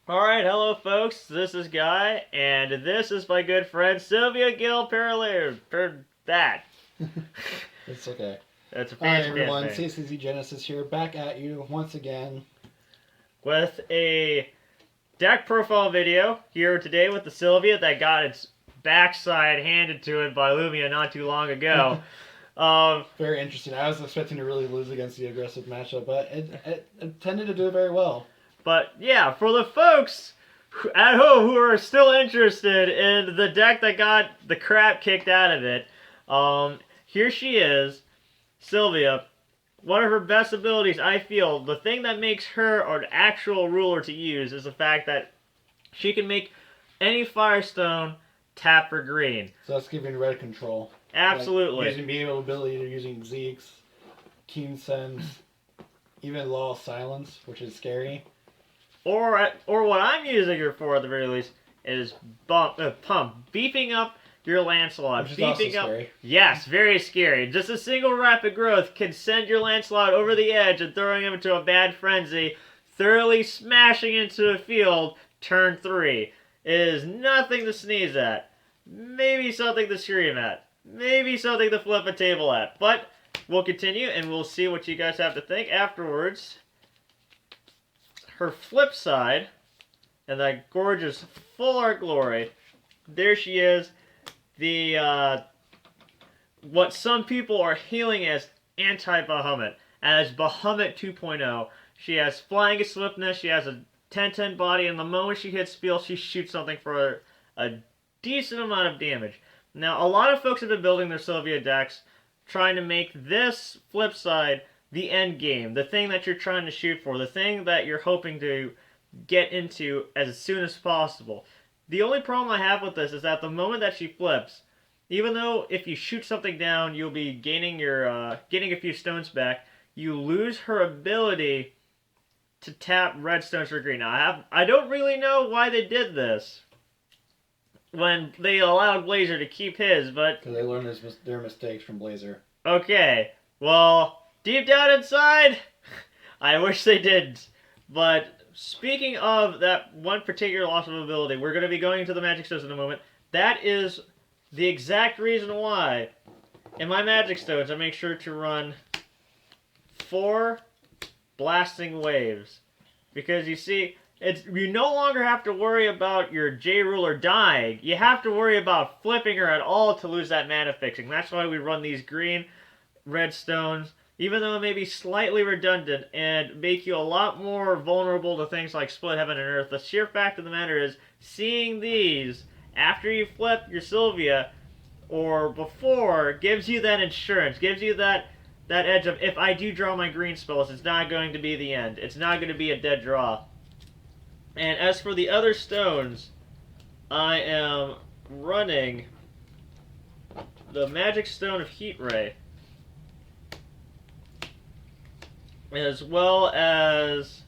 Alright, hello folks, this is Guy, and this is my good friend Sylvia Gill Palarilias. For that. It's okay. That's a Hi fancy everyone, thing. CCZ Genesis here, back at you once again. With a deck profile video here today with the Sylvia that got its backside handed to it by Lumia not too long ago. Very interesting. I was expecting to really lose against the aggressive matchup, but it tended to do very well. But yeah, for the folks at home who are still interested in the deck that got the crap kicked out of it, here she is, Sylvia. One of her best abilities, I feel, the thing that makes her an actual ruler to use is the fact that she can make any Firestone tap for green. So that's giving red control. Absolutely. Like being able ability to using Zeke's, Keen Sense, even Law of Silence, which is scary. Or what I'm using her for at the very least is pump, beefing up your Lancelot. Which is beefing also up, scary. yes, very scary. Just a single rapid growth can send your Lancelot over the edge and throwing him into a bad frenzy, thoroughly smashing into a field. Turn 3 it is nothing to sneeze at. Maybe something to scream at. Maybe something to flip a table at. But we'll continue and we'll see what you guys have to think afterwards. Her flip side, and that gorgeous full art glory, there she is, the what some people are hailing as anti-Bahamut, as Bahamut 2.0. She has flying swiftness, she has a 10-10 body, and the moment she hits field, she shoots something for a decent amount of damage. Now, a lot of folks have been building their Sylvia decks trying to make this flip side the end game, the thing that you're trying to shoot for, the thing that you're hoping to get into as soon as possible. The only problem I have with this is that the moment that she flips, even though if you shoot something down, you'll be gaining your getting a few stones back, you lose her ability to tap red stones for green. Now, I don't really know why they did this when they allowed Blazer to keep his, but Because they learned their mistakes from Blazer. Okay, well, deep down inside, I wish they didn't. But speaking of that one particular loss of ability, we're going to be going into the Magic Stones in a moment. That is the exact reason why in my Magic Stones I make sure to run 4 blasting waves. Because you see, you no longer have to worry about your J-Ruler dying. You have to worry about flipping her at all to lose that mana fixing. That's why we run these green, red stones, even though it may be slightly redundant and make you a lot more vulnerable to things like Split Heaven and Earth. The sheer fact of the matter is, seeing these after you flip your Sylvia or before gives you that insurance, gives you that edge of, if I do draw my green spells, it's not going to be the end. It's not going to be a dead draw. And as for the other stones, I am running the Magic Stone of Heat Ray, as well as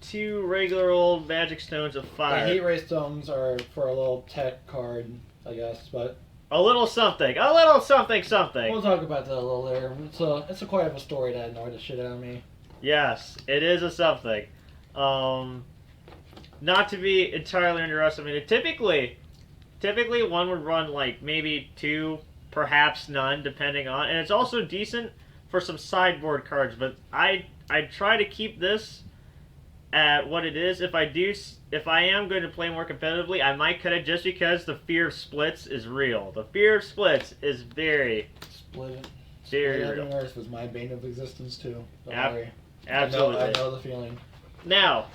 2 regular old Magic Stones of Fire. The Heat Ray Stones are for a little tech card, I guess, but a little something something. we'll talk about that a little later. It's a quite of a story that annoyed the shit out of me. Yes, it is a something. Not to be entirely underestimated. Typically one would run like maybe 2, perhaps none, depending on, and it's also decent for some sideboard cards. But I try to keep this at what it is. If I am going to play more competitively, I might cut it just because the fear of splits is real. The fear of splits is very Split real. Heaven and Earth was my bane of existence too. Don't worry. Absolutely. I know the feeling. Now,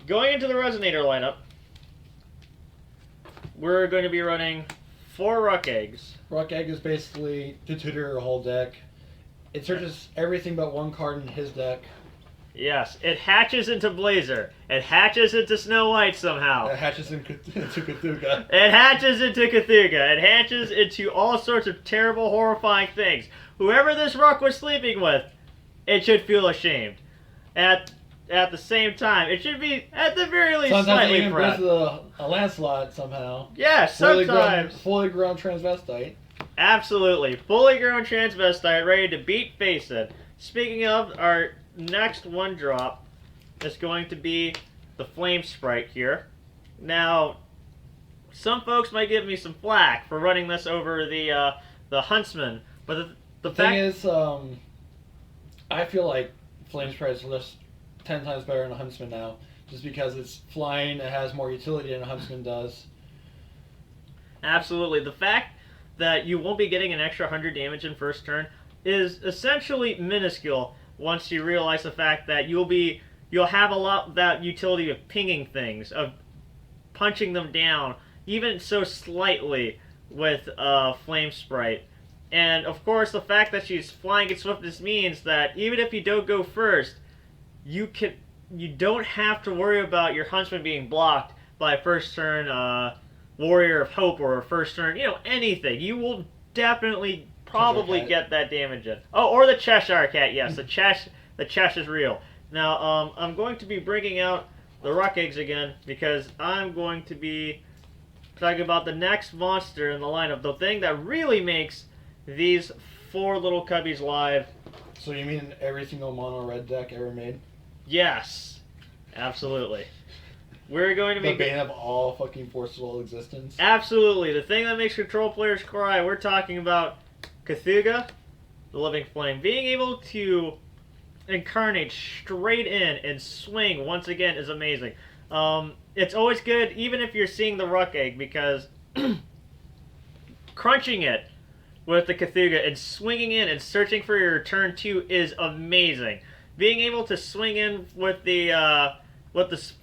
going into the Resonator lineup, we're going to be running 4 Rukh Eggs. Rukh Egg is basically to tutor your whole deck. It searches everything but one card in his deck. Yes, it hatches into Blazer. It hatches into Snow White somehow. It hatches into Cthulhu. It hatches into Cthulhu. It hatches into all sorts of terrible, horrifying things. Whoever this Rukh was sleeping with, it should feel ashamed. At the same time, it should be, at the very least, Sometimes slightly even proud. goes to a Lancelot somehow. Yes, sometimes. Fully grown transvestite. Absolutely. Fully grown transvestite, ready to beat face it. Speaking of, our next 1-drop is going to be the Flame Sprite here. Now, some folks might give me some flack for running this over the Huntsman, but the thing is, I feel like Flame Sprite is just 10 times better than a Huntsman now, just because it's flying, it has more utility than a Huntsman does. Absolutely. The fact that you won't be getting an extra 100 damage in first turn is essentially minuscule once you realize the fact that you'll have a lot of that utility of pinging things, of punching them down, even so slightly with Flame Sprite. And of course, the fact that she's flying at swiftness means that even if you don't go first, you don't have to worry about your Huntsman being blocked by a first turn Warrior of Hope or a first turn, anything. You will definitely probably get that damage in. Oh, or the Cheshire Cat, yes. The Chesh is real. Now, I'm going to be bringing out the Rukh Eggs again because I'm going to be talking about the next monster in the lineup. The thing that really makes these 4 little cubbies live. So you mean every single mono red deck ever made? Yes. Absolutely. We're going to be... The bane of all fucking forcible existence? Absolutely. The thing that makes control players cry, we're talking about Cthugha, the Living Flame. Being able to incarnate straight in and swing once again is amazing. It's always good, even if you're seeing the Rukh Egg, because crunching it with the Cthugha and swinging in and searching for your turn 2 is amazing. Being able to swing in with the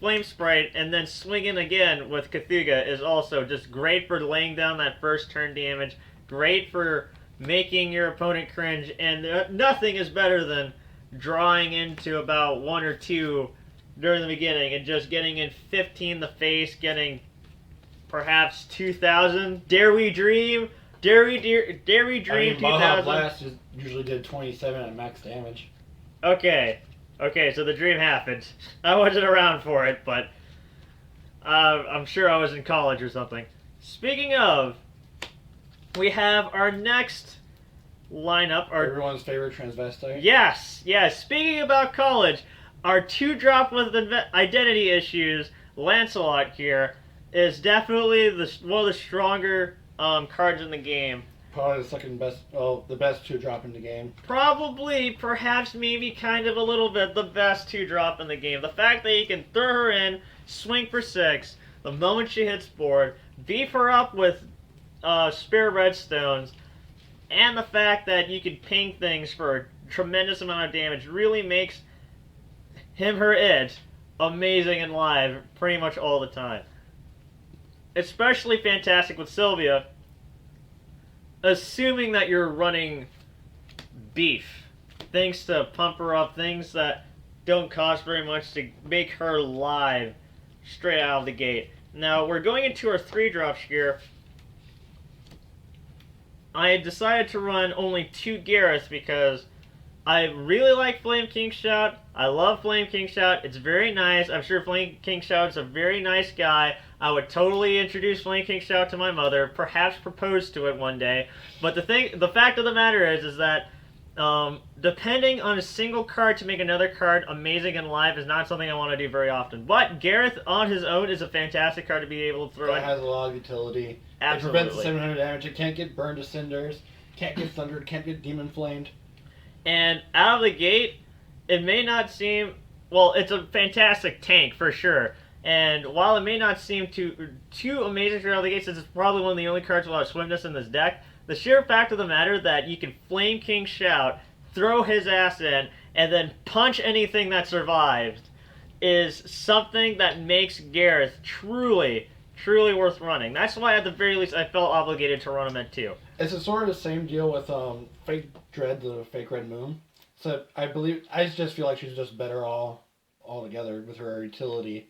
Flame Sprite and then swing in again with Cthugha is also just great for laying down that first turn damage, great for making your opponent cringe, and nothing is better than drawing into about 1 or 2 during the beginning and just getting in 15 the face, getting perhaps 2,000. Dare we dream? Dare we dream 2,000? Baja Blast usually did 27 at max damage. Okay, so the dream happened. I wasn't around for it, but I'm sure I was in college or something. Speaking of, we have our next lineup. Everyone's favorite transvestite? Yes. Speaking about college, our 2-drop with identity issues, Lancelot here, is definitely one of the stronger cards in the game. Probably the second best, the best 2-drop in the game. Probably, perhaps, maybe, kind of a little bit, the best 2-drop in the game. The fact that you can throw her in, swing for 6, the moment she hits board, beef her up with spare redstones, and the fact that you can ping things for a tremendous amount of damage really makes it amazing and live pretty much all the time. Especially fantastic with Sylvia, assuming that you're running beef. Things to pump her up, things that don't cost very much to make her live straight out of the gate. Now, we're going into our 3-drops here. I decided to run only 2 Gareth because I really like Flame King Shout. I love Flame King Shout. It's very nice. I'm sure Flame King Shout is a very nice guy. I would totally introduce Flame King Shout to my mother, perhaps propose to it one day. But the fact of the matter is that depending on a single card to make another card amazing and live is not something I want to do very often. But Gareth on his own is a fantastic card to be able to throw in. It has a lot of utility. Absolutely. It prevents 700 damage. It can't get burned to cinders. Can't get thundered. Can't get demon flamed. And out of the gate, it may not seem... Well, it's a fantastic tank, for sure. And while it may not seem too amazing for out of the gate, since it's probably one of the only cards without swiftness in this deck, the sheer fact of the matter that you can Flame King Shout, throw his ass in, and then punch anything that survives is something that makes Gareth truly worth running. That's why, at the very least, I felt obligated to run him at 2. It's a sort of the same deal with Fake Dread, the Fake Red Moon. So I just feel like she's just better all together with her utility.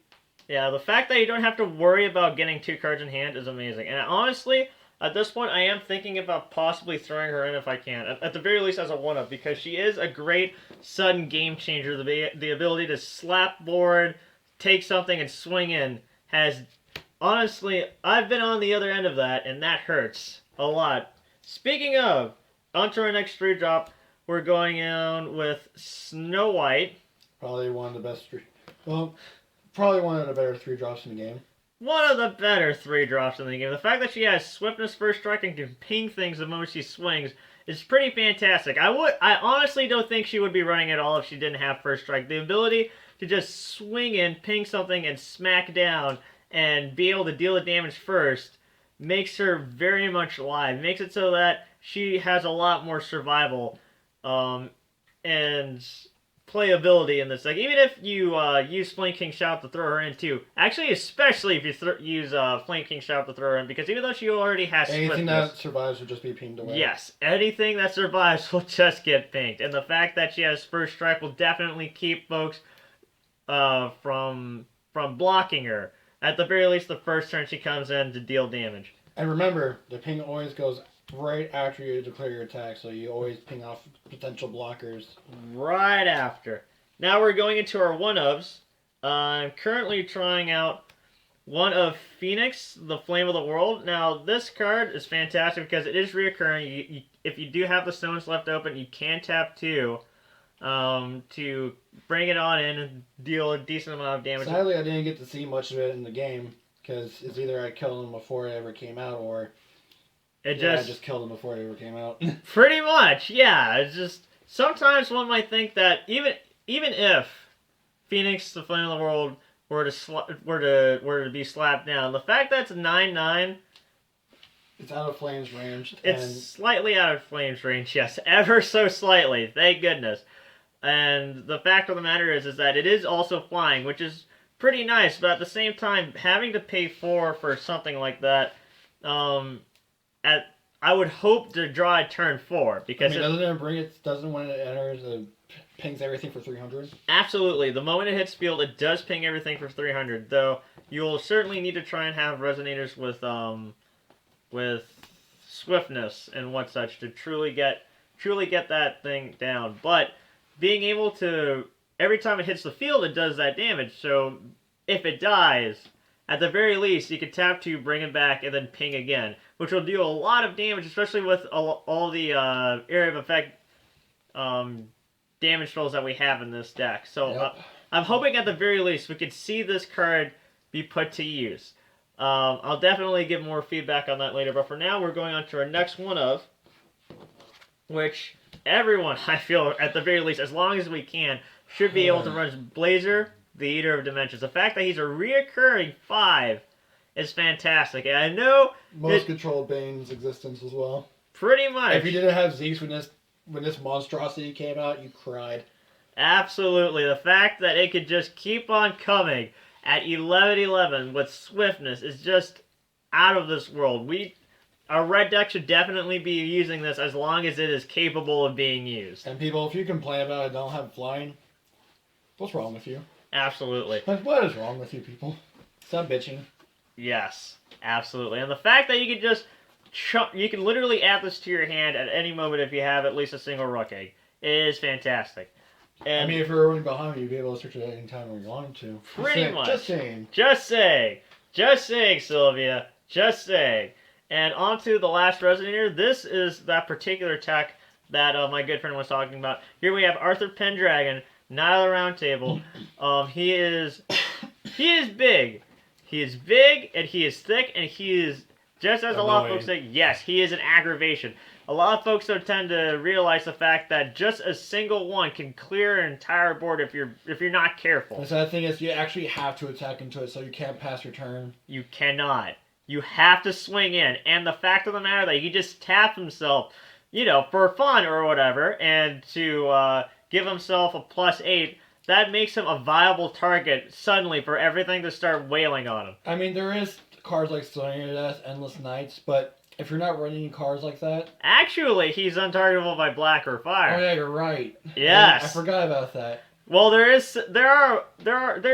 Yeah, the fact that you don't have to worry about getting 2 cards in hand is amazing. And honestly, at this point, I am thinking about possibly throwing her in if I can. At the very least as a 1-up, because she is a great sudden game changer. The ability to slap board, take something, and swing in has... Honestly, I've been on the other end of that, and that hurts a lot. Speaking of, onto our next 3-drop, we're going on with Snow White. Probably one of the best... Well, Probably one of the better 3-drops in the game. One of the better 3-drops in the game. The fact that she has Swiftness, First Strike, and can ping things the moment she swings is pretty fantastic. I honestly don't think she would be running at all if she didn't have First Strike. The ability to just swing in, ping something, and smack down, and be able to deal the damage first makes her very much alive. Makes it so that she has a lot more survival and playability in this. Like, even if you use Flame King Shout to throw her in too. Actually, especially if you use Flame King Shout to throw her in, because even though she already has anything swiftness, that survives will just be pinged away. yes, anything that survives will just get pinged. And the fact that she has First Strike will definitely keep folks from blocking her. At the very least, the first turn she comes in to deal damage. And remember, the ping always goes right after you declare your attack, so you always ping off potential blockers. Right after. Now we're going into our one-ofs. I'm currently trying out one of Phoenix, the Flame of the World. Now, this card is fantastic because it is reoccurring. If you do have the stones left open, you can tap 2 to bring it on in and deal a decent amount of damage. Sadly, I didn't get to see much of it in the game, because it's either I killed him before it ever came out, or I just killed him before it ever came out. Pretty much, yeah. It's just sometimes one might think that even if Phoenix, the Flame of the World, were to be slapped down, the fact that it's 9/9, it's out of Flame's range. It's slightly out of Flame's range, yes, ever so slightly. Thank goodness. And the fact of the matter is that it is also flying, which is pretty nice. But at the same time, having to pay 4 for something like that, I would hope to draw a turn 4 because doesn't when it enters it pings everything for 300? Absolutely. The moment it hits field, it does ping everything for 300. Though you'll certainly need to try and have resonators with swiftness and what such to truly get that thing down. But being able to, every time it hits the field, it does that damage. So if it dies, at the very least, you can tap 2, bring it back, and then ping again, which will do a lot of damage, especially with all the area of effect damage rolls that we have in this deck. So yep. I'm hoping at the very least we could see this card be put to use. I'll definitely give more feedback on that later, but for now we're going on to our next one of, which everyone, I feel, at the very least, as long as we can, should be able to run Blazer, the Eater of Dimensions. The fact that he's a reoccurring 5 is fantastic. And I know most controlled Bane's existence as well. Pretty much. If you didn't have Zeus when this monstrosity came out, you cried. Absolutely. The fact that it could just keep on coming at 11/11 with swiftness is just out of this world. Our red deck should definitely be using this as long as it is capable of being used. And people, if you complain about it don't have flying, what's wrong with you? Absolutely. What is wrong with you people? Stop bitching. Yes, absolutely. And the fact that you can just you can literally add this to your hand at any moment if you have at least a single Rukh Egg is fantastic. And I mean, if you're running behind me, you'd be able to search it at any time when you wanted to. Pretty much. Just saying. Just saying, Sylvia. Just saying. And on to the last Resonator. This is that particular tech that my good friend was talking about. Here we have Arthur Pendragon, Knight of the Round Table. He is big. He is big, and he is thick, and he is, just as a lot of folks say, yes, he is an aggravation. A lot of folks don't tend to realize the fact that just a single one can clear an entire board if you're not careful. The sad thing is you actually have to attack into it, so you can't pass your turn. You cannot. You have to swing in. And the fact of the matter that he just tap himself, for fun or whatever, and to give himself a +8, that makes him a viable target suddenly for everything to start wailing on him. I mean, there is cards like Stoning Your Death, Endless Nights, but if you're not running cards like that... Actually, he's untargetable by black or fire. Oh yeah, you're right. Yes. I forgot about that. Well, there's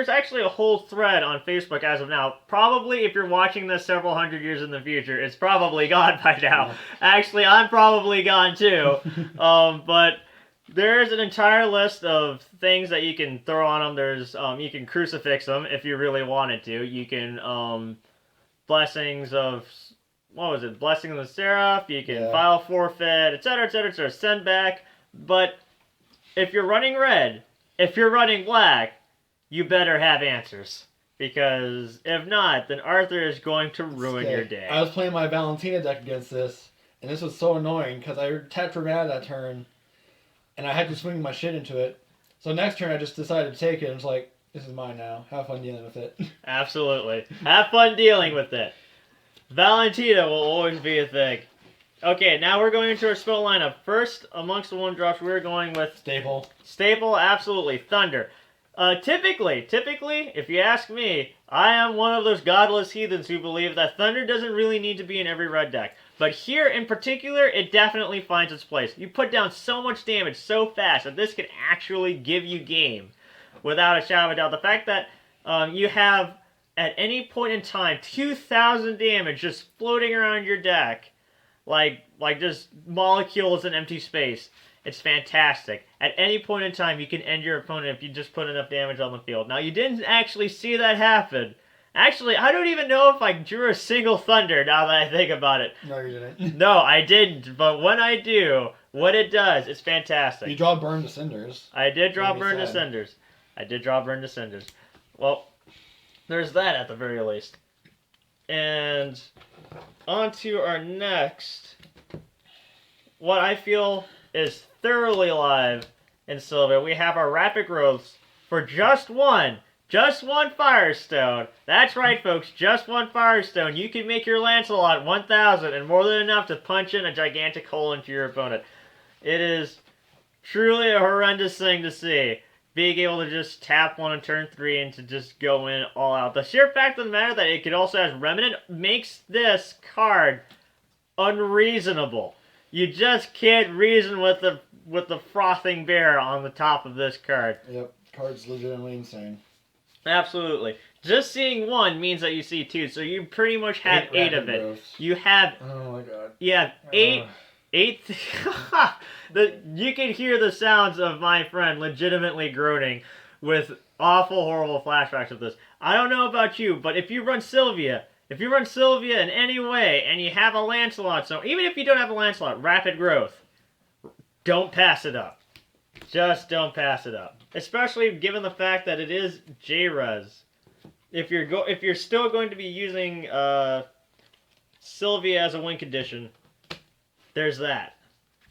actually a whole thread on Facebook as of now. Probably, if you're watching this several hundred years in the future, it's probably gone by now. Yeah. Actually, I'm probably gone too. But there's an entire list of things that you can throw on them. There's you can crucifix them if you really wanted to. You can blessings of Blessing of the Seraph. You can file forfeit, etc., etc., etc. Send back. But if you're running red, if you're running black, you better have answers. Because if not, then Arthur is going to ruin your day. I was playing my Valentina deck against this, and this was so annoying because I tapped for mana that turn, and I had to swing my shit into it. So next turn I just decided to take it, and it's like, this is mine now. Have fun dealing with it. Absolutely. Have fun dealing with it. Valentina will always be a thing. Okay, now we're going into our spell lineup. First, amongst the one drops, we're going with... Staple, absolutely. Thunder. Typically, if you ask me, I am one of those godless heathens who believe that Thunder doesn't really need to be in every red deck. But here, in particular, it definitely finds its place. You put down so much damage so fast that this can actually give you game. Without a shadow of a doubt. The fact that you have, at any point in time, 2,000 damage just floating around your deck, like just molecules in empty space. It's fantastic. At any point in time, you can end your opponent if you just put enough damage on the field. Now, you didn't actually see that happen. Actually, I don't even know if I drew a single Thunder now that I think about it. No, you didn't. No, I didn't. But when I do, what it does, it's fantastic. You draw Burn to Cinders. I did draw Burn to Cinders. Well, there's that at the very least. And on to our next, what I feel is thoroughly alive in Sylvia. We have our Rapid Growths for just one Firestone. That's right, folks, just one Firestone. You can make your Lancelot 1,000 and more than enough to punch in a gigantic hole into your opponent. It is truly a horrendous thing to see. Being able to just tap one on turn 3 and to just go in all out. The sheer fact of the matter that it could also have Remnant makes this card unreasonable. You just can't reason with the frothing bear on the top of this card. Yep, card's legitimately insane. Absolutely. Just seeing one means that you see two, so you pretty much have 8 of it. Growths. You have... Oh my god. You have 8... You can hear the sounds of my friend legitimately groaning with awful, horrible flashbacks of this. I don't know about you, but if you run Sylvia in any way, and you have a Lancelot, so even if you don't have a Lancelot, Rapid Growth, don't pass it up. Just don't pass it up. Especially given the fact that it is J-Res. If you're still going to be using Sylvia as a win condition, there's that.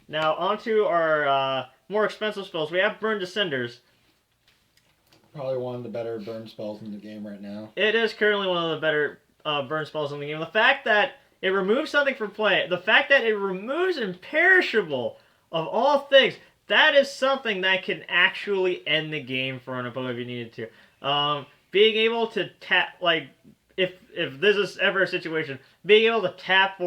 Now, onto our more expensive spells. We have Burn to Cinders. Probably one of the better burn spells in the game right now. It is currently one of the better burn spells in the game. The fact that it removes something from play, the fact that it removes Imperishable, of all things, that is something that can actually end the game for an opponent if you needed to. Being able to tap, like, if this is ever a situation, being able to tap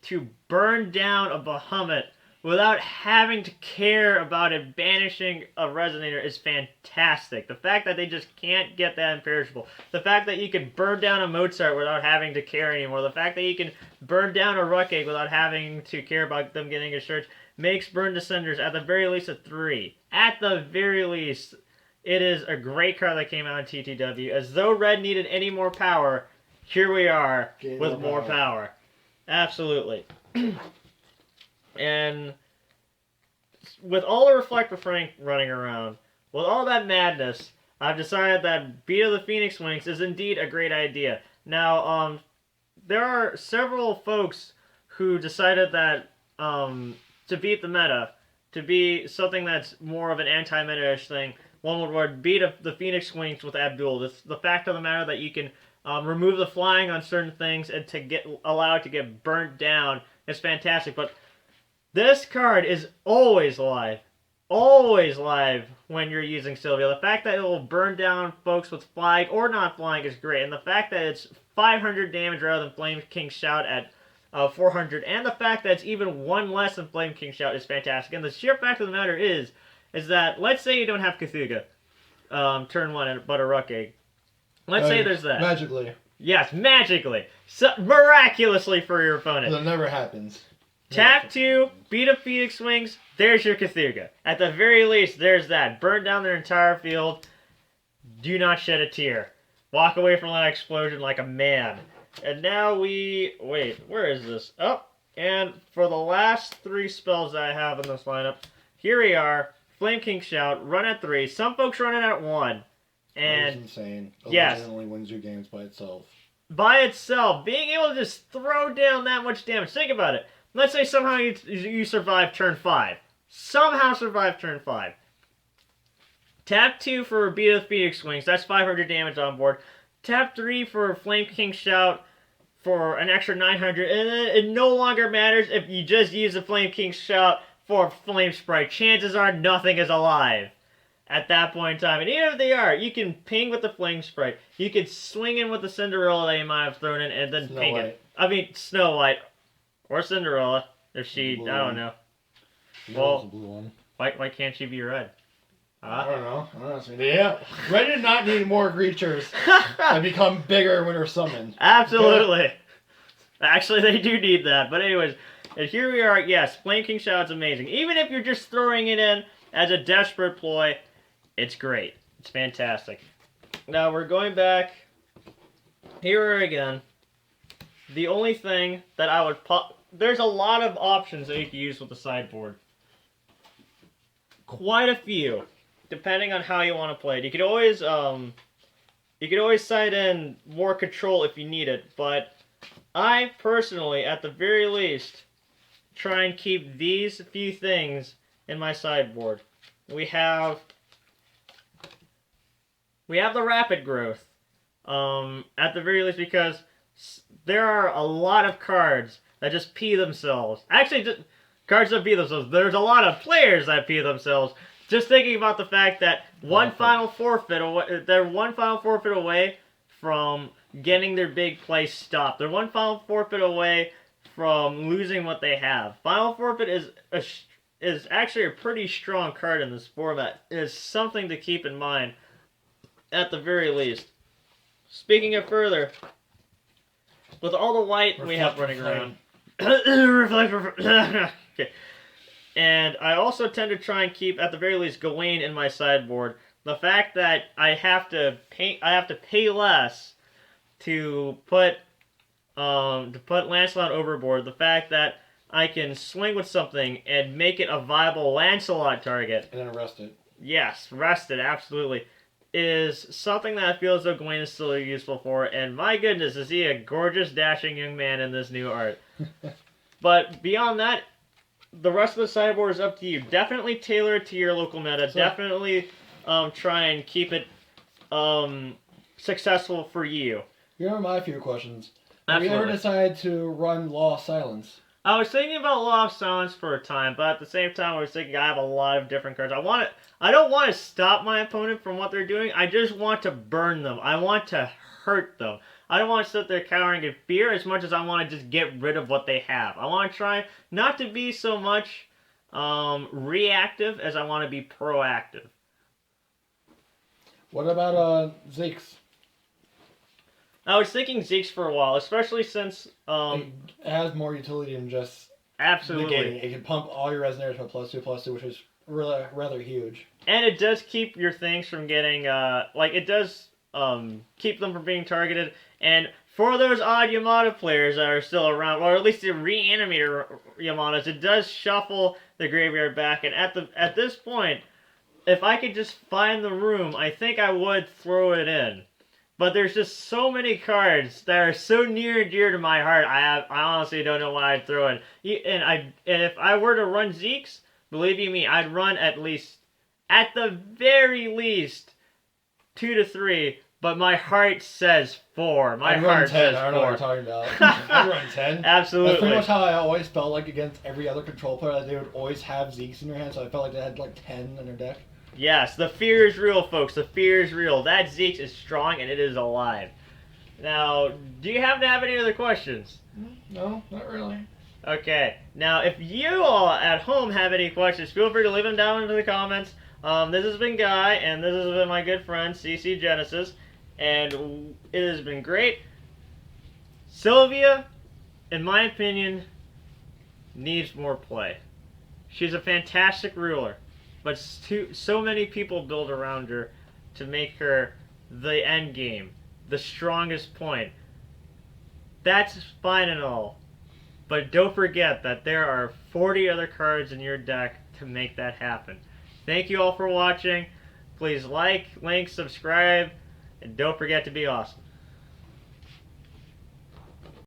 to burn down a Bahamut without having to care about it banishing a Resonator is fantastic. The fact that they just can't get that Imperishable. The fact that you can burn down a Mozart without having to care anymore. The fact that you can burn down a Rukh Egg without having to care about them getting a search makes Burn to Cinders at the very least a 3. At the very least, it is a great card that came out in TTW. As though Red needed any more power, here we are with more power. Absolutely. And with all the Reflector Frank running around, with all that madness, I've decided that Beat of the Phoenix Wings is indeed a great idea. Now, there are several folks who decided that to beat the meta, to be something that's more of an anti-meta-ish thing, one would beat the Phoenix Wings with Abdul. The fact of the matter that you can remove the flying on certain things and to allow it to get burnt down is fantastic. But this card is always live when you're using Sylvia. The fact that it will burn down folks with flying or not flying is great, and the fact that it's 500 damage rather than Flame King Shout at 400, and the fact that it's even one less than Flame King Shout is fantastic. And the sheer fact of the matter is that let's say you don't have Cthulhu turn 1 but a Rukh Egg. Let's say there's that. Magically. Yes, magically. So, miraculously for your opponent. That never happens. Tap 2, beat up Phoenix Wings, there's your Cthulhu. At the very least, there's that. Burn down their entire field. Do not shed a tear. Walk away from that explosion like a man. And now wait, where is this? Oh, and for the last 3 spells that I have in this lineup, here we are. Flame King Shout, run at 3. Some folks run it at 1. That And is insane. yes. It only wins you games by itself. By itself, being able to just throw down that much damage. Think about it. Let's say somehow you survive turn 5. Somehow survive turn 5. Tap 2 for Beat of the Phoenix Wings. That's 500 damage on board. Tap 3 for Flame King Shout for an extra 900. And then it no longer matters if you just use the Flame King Shout for Flame Sprite. Chances are nothing is alive at that point in time. And even if they are, you can ping with the Flame Sprite. You could swing in with the Cinderella that you might have thrown in and then ping it. I mean, Snow White. Or Cinderella. If she, I don't know. Well, the blue one. Why can't she be red? I don't know. Yeah. Red did not need more creatures that become bigger when they're summoned. Absolutely. Actually, they do need that. But anyways, and here we are. Yes, Flame King Shout's amazing. Even if you're just throwing it in as a desperate ploy, it's great. It's fantastic. Now we're going back. Here again. The only thing that I would there's a lot of options that you can use with the sideboard. Quite a few, depending on how you want to play it. You could always side in more control if you need it, but I personally, at the very least, try and keep these few things in my sideboard. We have the rapid growth, at the very least, because there are a lot of cards that just pee themselves. Actually, just cards that pee themselves. There's a lot of players that pee themselves. Just thinking about the fact that they're one final forfeit away from getting their big play stopped. They're one final forfeit away from losing what they have. Final forfeit is actually a pretty strong card in this format. It is something to keep in mind, at the very least. Speaking of further, with all the white we have running around. Okay. And I also tend to try and keep, at the very least, Gawain in my sideboard. The fact that I have to pay less to put Lancelot overboard. The fact that I can swing with something and make it a viable Lancelot target. And then rest it. Yes, rest it, absolutely. Is something that I feel as though Gawain is still useful for, and my goodness, is he a gorgeous, dashing young man in this new art. But beyond that, the rest of the sideboard is up to you. Definitely tailor it to your local meta. Definitely try and keep it successful for you. Here are my few questions. Absolutely. Have you ever decided to run Law of Silence? I was thinking about Law of Silence for a time, but at the same time I was thinking I have a lot of different cards. I don't want to stop my opponent from what they're doing. I just want to burn them. I want to hurt them. I don't want to sit there cowering in fear as much as I want to just get rid of what they have. I want to try not to be so much reactive as I want to be proactive. What about Zeke's? I was thinking Zeke's for a while, especially since it has more utility than just absolutely negating. It can pump all your Resonators with +2/+2, which is really rather huge. And it does keep your things from getting it does keep them from being targeted. And for those odd Yamato players that are still around, or at least the reanimated Yamatos, it does shuffle the graveyard back. And at this point, if I could just find the room, I think I would throw it in. But there's just so many cards that are so near and dear to my heart. I honestly don't know why I'd throw in. And if I were to run Zeke's, believe you me, I'd run at the very least 2 to 3. But my heart says 4. My heart says 4. I don't know what you're talking about. I'd run 10. Absolutely. That's pretty much how I always felt like against every other control player, that they would always have Zeke's in their hand, so I felt like they had like 10 in their deck. Yes, the fear is real, folks. The fear is real. That Zeke's is strong and it is alive. Now, do you happen to have any other questions? No, not really. Okay. Now, if you all at home have any questions, feel free to leave them down in the comments. This has been Guy, and this has been my good friend, CC Genesis, and it has been great. Sylvia, in my opinion, needs more play. She's a fantastic ruler. But so many people build around her to make her the end game, the strongest point. That's fine and all. But don't forget that there are 40 other cards in your deck to make that happen. Thank you all for watching. Please like, link, subscribe, and don't forget to be awesome.